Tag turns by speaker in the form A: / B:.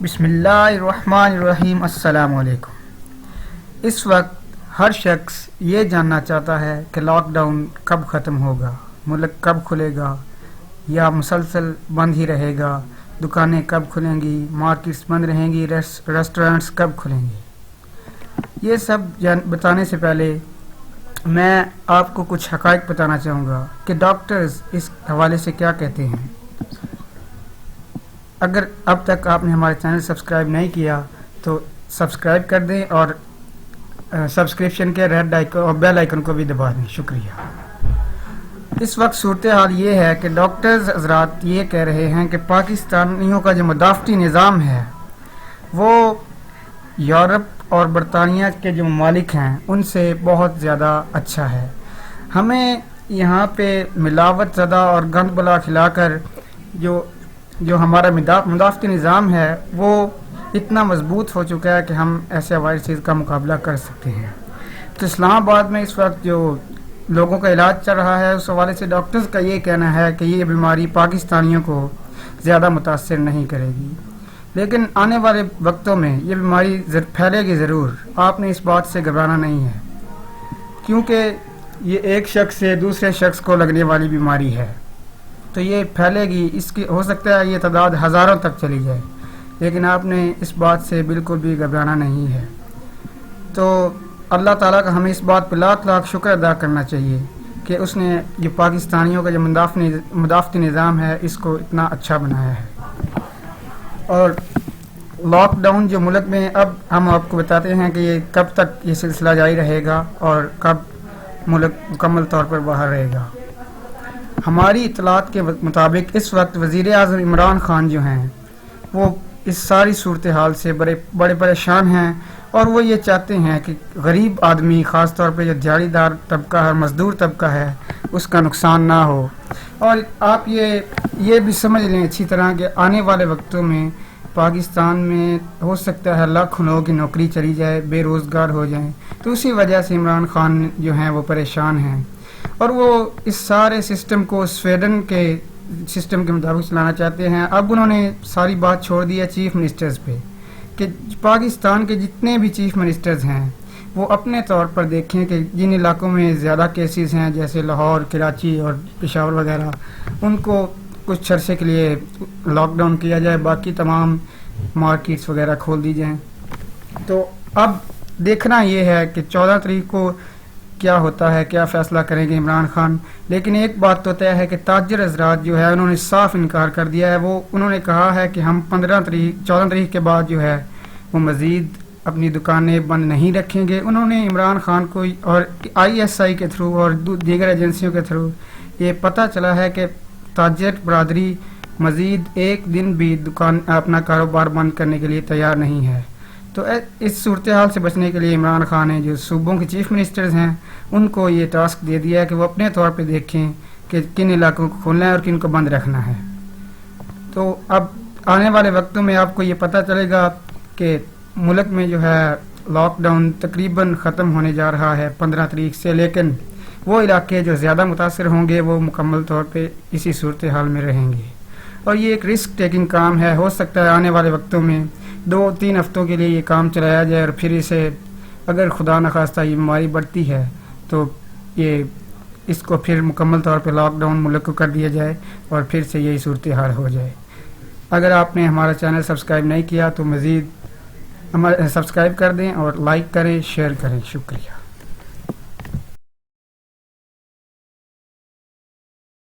A: بسم اللہ الرحمن الرحیم۔ السلام علیکم۔ اس وقت ہر شخص یہ جاننا چاہتا ہے کہ لاک ڈاؤن کب ختم ہوگا، ملک کب کھلے گا یا مسلسل بند ہی رہے گا، دکانیں کب کھلیں گی، مارکیٹس بند رہیں گی، ریسٹورنٹس کب کھلیں گے۔ یہ سب بتانے سے پہلے میں آپ کو کچھ حقائق بتانا چاہوں گا کہ ڈاکٹرز اس حوالے سے کیا کہتے ہیں۔ اگر اب تک آپ نے ہمارے چینل سبسکرائب نہیں کیا تو سبسکرائب کر دیں اور سبسکرپشن کے ریڈ آئیکن اور بیل آئیکن کو بھی دبا دیں۔ شکریہ۔ اس وقت صورتحال یہ ہے کہ ڈاکٹرز حضرات یہ کہہ رہے ہیں کہ پاکستانیوں کا جو مدافعتی نظام ہے وہ یورپ اور برطانیہ کے جو ممالک ہیں ان سے بہت زیادہ اچھا ہے۔ ہمیں یہاں پہ ملاوٹ زدہ اور گند بلا کھلا کر جو ہمارا مدافعتی نظام ہے وہ اتنا مضبوط ہو چکا ہے کہ ہم ایسے وائرسز کا مقابلہ کر سکتے ہیں۔ تو اسلام آباد میں اس وقت جو لوگوں کا علاج چل رہا ہے اس حوالے سے ڈاکٹرز کا یہ کہنا ہے کہ یہ بیماری پاکستانیوں کو زیادہ متاثر نہیں کرے گی، لیکن آنے والے وقتوں میں یہ بیماری پھیلے گی ضرور۔ آپ نے اس بات سے گھبرانا نہیں ہے، کیونکہ یہ ایک شخص سے دوسرے شخص کو لگنے والی بیماری ہے، تو یہ پھیلے گی۔ اس کی ہو سکتا ہے یہ تعداد ہزاروں تک چلی جائے، لیکن آپ نے اس بات سے بالکل بھی گھبرانا نہیں ہے۔ تو اللہ تعالیٰ کا ہمیں اس بات پہ لاکھ لاکھ شکر ادا کرنا چاہیے کہ اس نے جو پاکستانیوں کا جو مدافعتی نظام ہے اس کو اتنا اچھا بنایا ہے۔ اور لاک ڈاؤن جو ملک میں اب ہم آپ کو بتاتے ہیں کہ یہ کب تک یہ سلسلہ جاری رہے گا اور کب ملک مکمل طور پر باہر رہے گا۔ ہماری اطلاعات کے مطابق اس وقت وزیر اعظم عمران خان جو ہیں وہ اس ساری صورتحال سے بڑے پریشان ہیں، اور وہ یہ چاہتے ہیں کہ غریب آدمی، خاص طور پہ جو دیہڑی دار طبقہ ہے، مزدور طبقہ ہے، اس کا نقصان نہ ہو۔ اور آپ یہ بھی سمجھ لیں اچھی طرح کہ آنے والے وقتوں میں پاکستان میں ہو سکتا ہے لاکھوں لوگوں کی نوکری چلی جائے، بے روزگار ہو جائیں، تو اسی وجہ سے عمران خان جو ہیں وہ پریشان ہیں، اور وہ اس سارے سسٹم کو سویڈن کے سسٹم کے مطابق چلانا چاہتے ہیں۔ اب انہوں نے ساری بات چھوڑ دی ہے چیف منسٹرز پہ کہ پاکستان کے جتنے بھی چیف منسٹرز ہیں وہ اپنے طور پر دیکھیں کہ جن علاقوں میں زیادہ کیسز ہیں جیسے لاہور، کراچی اور پشاور وغیرہ، ان کو کچھ عرصے کے لیے لاک ڈاؤن کیا جائے، باقی تمام مارکیٹس وغیرہ کھول دی جائیں۔ تو اب دیکھنا یہ ہے کہ 14 تاریخ کو کیا ہوتا ہے، کیا فیصلہ کریں گے عمران خان۔ لیکن ایک بات تو طے ہے کہ تاجر حضرات جو ہے انہوں نے صاف انکار کر دیا ہے۔ انہوں نے کہا ہے کہ ہم 14 تاریخ کے بعد جو ہے وہ مزید اپنی دکانیں بند نہیں رکھیں گے۔ انہوں نے عمران خان کو اور ISI کے تھرو اور دیگر ایجنسیوں کے تھرو یہ پتہ چلا ہے کہ تاجر برادری مزید ایک دن بھی اپنا کاروبار بند کرنے کے لیے تیار نہیں ہے۔ تو اس صورتحال سے بچنے کے لیے عمران خان نے جو صوبوں کے چیف منسٹرز ہیں ان کو یہ ٹاسک دے دیا ہے کہ وہ اپنے طور پہ دیکھیں کہ کن علاقوں کو کھولنا ہے اور کن کو بند رکھنا ہے۔ تو اب آنے والے وقتوں میں آپ کو یہ پتہ چلے گا کہ ملک میں جو ہے لاک ڈاؤن تقریباً ختم ہونے جا رہا ہے 15 تاریخ سے، لیکن وہ علاقے جو زیادہ متاثر ہوں گے وہ مکمل طور پہ اسی صورتحال میں رہیں گے، اور یہ ایک رسک ٹیکنگ کام ہے۔ ہو سکتا ہے آنے والے وقتوں میں 2-3 ہفتوں کے لیے یہ کام چلایا جائے، اور پھر اسے اگر خدا نخواستہ یہ بیماری بڑھتی ہے تو اس کو پھر مکمل طور پہ لاک ڈاؤن ملک کو کر دیا جائے اور پھر سے یہی صورتحال ہو جائے۔ اگر آپ نے ہمارا چینل سبسکرائب نہیں کیا تو مزید ہمارے سبسکرائب کر دیں اور لائک کریں، شیئر کریں۔ شکریہ۔